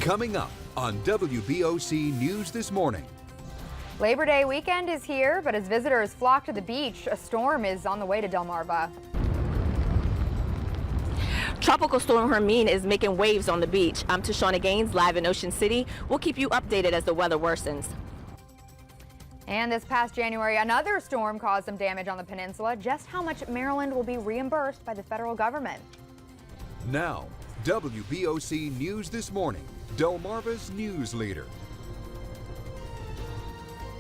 Coming up on WBOC News This Morning. Labor Day weekend is here, but as visitors flock to the beach, a storm is on the way to Delmarva. Tropical storm Hermain is making waves on the beach. I'm Tashana Gaines, live in Ocean City. We'll keep you updated as the weather worsens. And this past January, another storm caused some damage on the peninsula. Just how much Maryland will be reimbursed by the federal government? Now, WBOC News This Morning, Delmarva's news leader.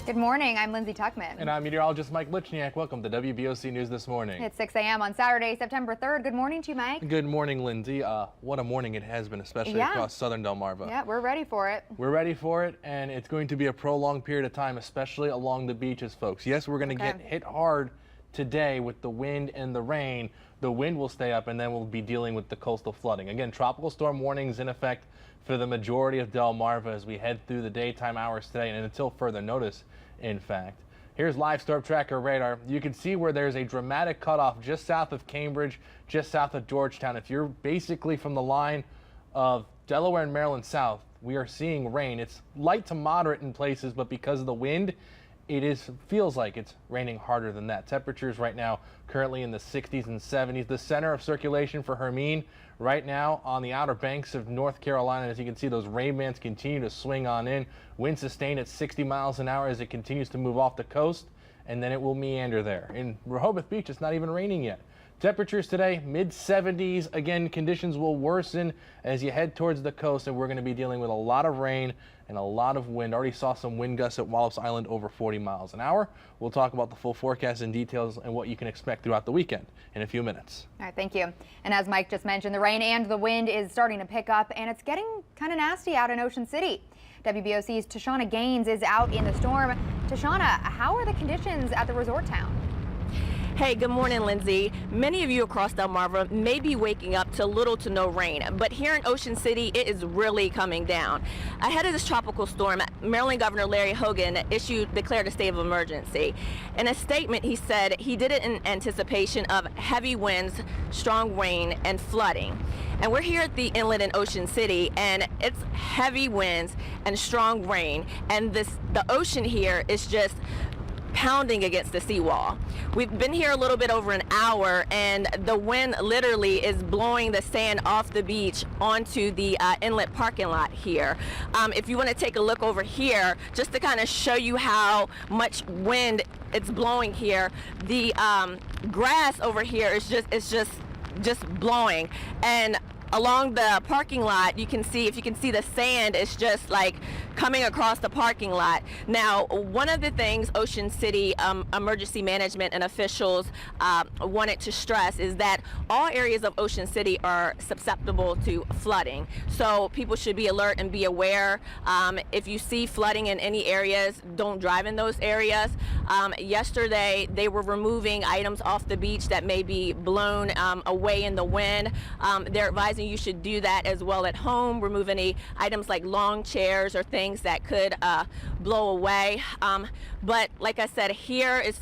Good morning, I'm Lindsay Tuckman. And I'm meteorologist Mike Lichniak. Welcome to WBOC News This Morning. It's 6 a.m. on Saturday, September 3rd. Good morning to you, Mike. Good morning, Lindsay. What a morning it has been, especially across southern Delmarva. Yeah, we're ready for it. We're ready for it, and it's going to be a prolonged period of time, especially along the beaches, folks. Yes, we're going to get hit hard today with the wind and the rain. The wind will stay up, and then we'll be dealing with the coastal flooding. Again, tropical storm warnings in effect for the majority of Delmarva as we head through the daytime hours today and until further notice, in fact. Here's live storm tracker radar. You can see where there's a dramatic cutoff just south of Cambridge, just south of Georgetown. If you're basically from the line of Delaware and Maryland south, we are seeing rain. It's light to moderate in places, but because of the wind, feels like it's raining harder than that. Temperatures right now currently in the 60s and 70s. The center of circulation for Hermain right now on the outer banks of North Carolina. As you can see, those rain bands continue to swing on in. Wind sustained at 60 miles an hour as it continues to move off the coast, and then it will meander there. In Rehoboth Beach, it's not even raining yet. Temperatures today, mid-70s. Again, conditions will worsen as you head towards the coast, and we're going to be dealing with a lot of rain and a lot of wind. Already saw some wind gusts at Wallops Island over 40 miles an hour. We'll talk about the full forecast and details and what you can expect throughout the weekend in a few minutes. All right, thank you. And as Mike just mentioned, the rain and the wind is starting to pick up, and it's getting kind of nasty out in Ocean City. WBOC's Tashana Gaines is out in the storm. Tashana, how are the conditions at the resort town? Hey, good morning, Lindsay. Many of you across Delmarva may be waking up to little to no rain, but here in Ocean City, it is really coming down. Ahead of this tropical storm, Maryland Governor Larry Hogan declared a state of emergency. In a statement, he said he did it in anticipation of heavy winds, strong rain, and flooding. And we're here at the inlet in Ocean City, and it's heavy winds and strong rain, and the ocean here is just pounding against the seawall. We've been here a little bit over an hour, and the wind literally is blowing the sand off the beach onto the inlet parking lot here. If you want to take a look over here, just to kind of show you how much wind it's blowing here, the grass over here is just blowing, and along the parking lot, you can see, if you can see, the sand is just like coming across the parking lot. Now, one of the things Ocean City emergency management and officials wanted to stress is that all areas of Ocean City are susceptible to flooding. So people should be alert and be aware. If you see flooding in any areas, don't drive in those areas. Yesterday, they were removing items off the beach that may be blown away in the wind. They're advising you should do that as well at home. Remove any items like long chairs or things that could blow away. But like I said, here it's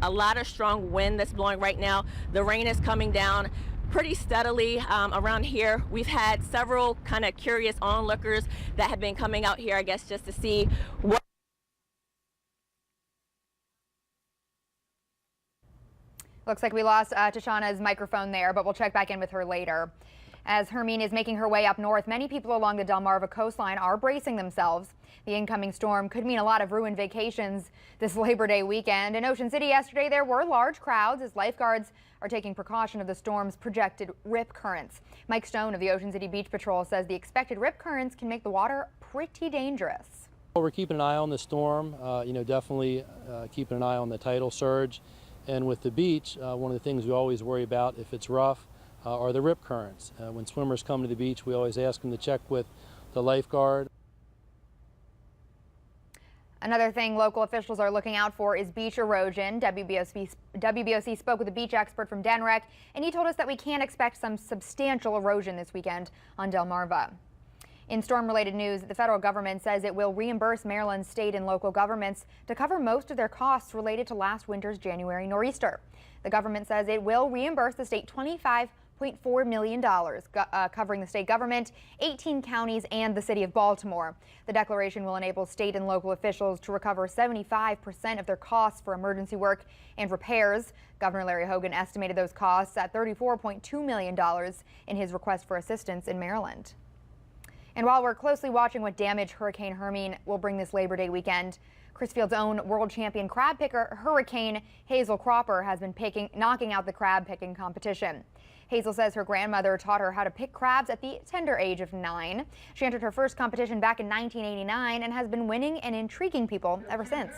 a lot of strong wind that's blowing right now. The rain is coming down pretty steadily around here. We've had several kind of curious onlookers that have been coming out here, I guess, just to see what. Looks like we lost Tashana's microphone there, but we'll check back in with her later. As Hermain is making her way up north, many people along the Delmarva coastline are bracing themselves. The incoming storm could mean a lot of ruined vacations this Labor Day weekend. In Ocean City yesterday, there were large crowds as lifeguards are taking precaution of the storm's projected rip currents. Mike Stone of the Ocean City Beach Patrol says the expected rip currents can make the water pretty dangerous. We're keeping an eye on the storm, definitely keeping an eye on the tidal surge. And with the beach, one of the things we always worry about if it's rough are the rip currents. When swimmers come to the beach, we always ask them to check with the lifeguard. Another thing local officials are looking out for is beach erosion. WBOC spoke with a beach expert from Denrec, and he told us that we can expect some substantial erosion this weekend on Delmarva. In storm-related news, the federal government says it will reimburse Maryland state and local governments to cover most of their costs related to last winter's January nor'easter. The government says it will reimburse the state $1.4 million, covering the state government, 18 counties, and the city of Baltimore. The declaration will enable state and local officials to recover 75% of their costs for emergency work and repairs. Governor Larry Hogan estimated those costs at $34.2 million in his request for assistance in Maryland. And while we're closely watching what damage Hurricane Hermain will bring this Labor Day weekend, Crisfield's own world champion crab picker Hurricane Hazel Cropper has been knocking out the crab picking competition. Hazel says her grandmother taught her how to pick crabs at the tender age of 9. She entered her first competition back in 1989 and has been winning and intriguing people ever since.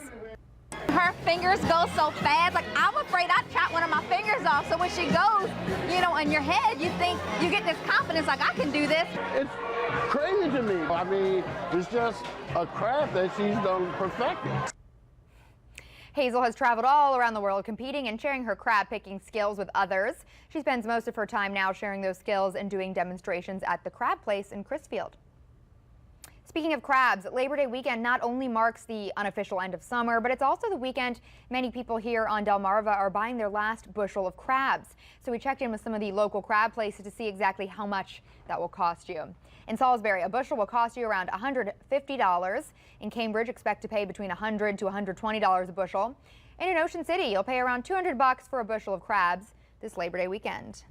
Her fingers go so fast, like I'm afraid I'd chop one of my fingers off. So when she goes, you know, in your head, you think you get this confidence, like I can do this. It's crazy to me. I mean, it's just a craft that she's done perfected. Hazel has traveled all around the world competing and sharing her crab picking skills with others. She spends most of her time now sharing those skills and doing demonstrations at the Crab Place in Crisfield. Speaking of crabs, Labor Day weekend not only marks the unofficial end of summer, but it's also the weekend many people here on Delmarva are buying their last bushel of crabs. So we checked in with some of the local crab places to see exactly how much that will cost you. In Salisbury, a bushel will cost you around $150. In Cambridge, expect to pay between $100 to $120 a bushel. And in Ocean City, you'll pay around $200 for a bushel of crabs this Labor Day weekend.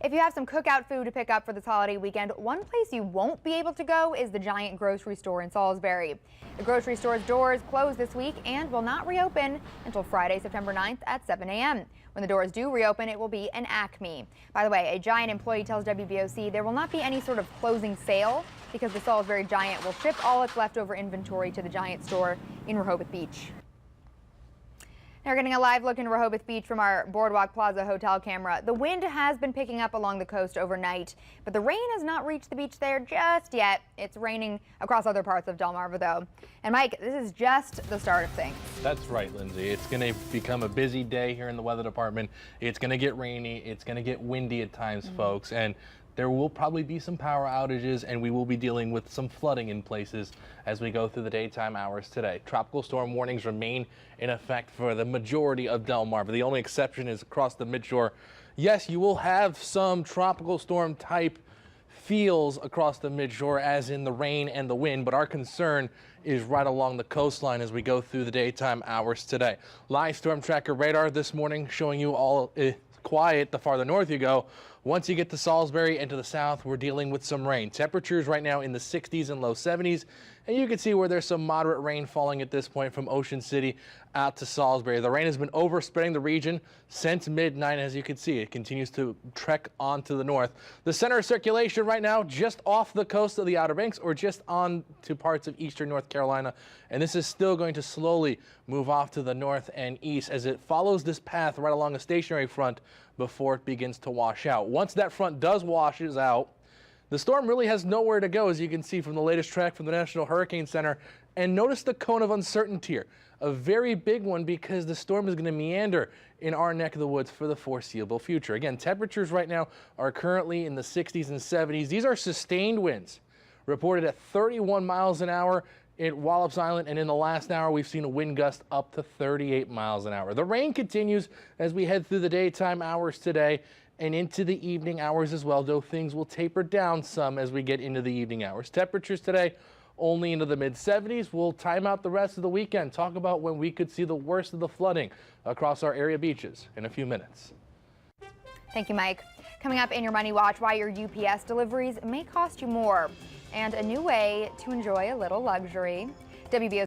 If you have some cookout food to pick up for this holiday weekend, one place you won't be able to go is the Giant grocery store in Salisbury. The grocery store's doors close this week and will not reopen until Friday, September 9th at 7 a.m. When the doors do reopen, it will be an Acme. By the way, a Giant employee tells WBOC there will not be any sort of closing sale because the Salisbury Giant will ship all its leftover inventory to the Giant store in Rehoboth Beach. Now we're getting a live look into Rehoboth Beach from our Boardwalk Plaza hotel camera. The wind has been picking up along the coast overnight, but the rain has not reached the beach there just yet. It's raining across other parts of Delmarva, though. And Mike, this is just the start of things. That's right, Lindsay. It's going to become a busy day here in the weather department. It's going to get rainy. It's going to get windy at times, folks. And there will probably be some power outages, and we will be dealing with some flooding in places as we go through the daytime hours today. Tropical storm warnings remain in effect for the majority of Delmarva. The only exception is across the midshore. Yes, you will have some tropical storm type feels across the midshore, as in the rain and the wind, but our concern is right along the coastline as we go through the daytime hours today. Live storm tracker radar this morning showing you all quiet the farther north you go. Once you get to Salisbury and to the south, we're dealing with some rain. Temperatures right now in the 60s and low 70s. And you can see where there's some moderate rain falling at this point from Ocean City out to Salisbury. The rain has been overspreading the region since midnight. As you can see, it continues to trek on to the north. The center of circulation right now just off the coast of the Outer Banks or just on to parts of eastern North Carolina. And this is still going to slowly move off to the north and east as it follows this path right along a stationary front before it begins to wash out. Once that front does washes out, the storm really has nowhere to go, as you can see from the latest track from the National Hurricane Center. And notice the cone of uncertainty here, a very big one, because the storm is going to meander in our neck of the woods for the foreseeable future. Again, temperatures right now are currently in the 60s and 70s. These are sustained winds reported at 31 miles an hour at Wallops Island, and in the last hour we've seen a wind gust up to 38 miles an hour. The rain continues as we head through the daytime hours today and into the evening hours as well, though things will taper down some as we get into the evening hours. Temperatures today only into the mid-70s. We'll time out the rest of the weekend, talk about when we could see the worst of the flooding across our area beaches in a few minutes. Thank you, Mike. Coming up in your Money Watch, why your UPS deliveries may cost you more and a new way to enjoy a little luxury. WBOC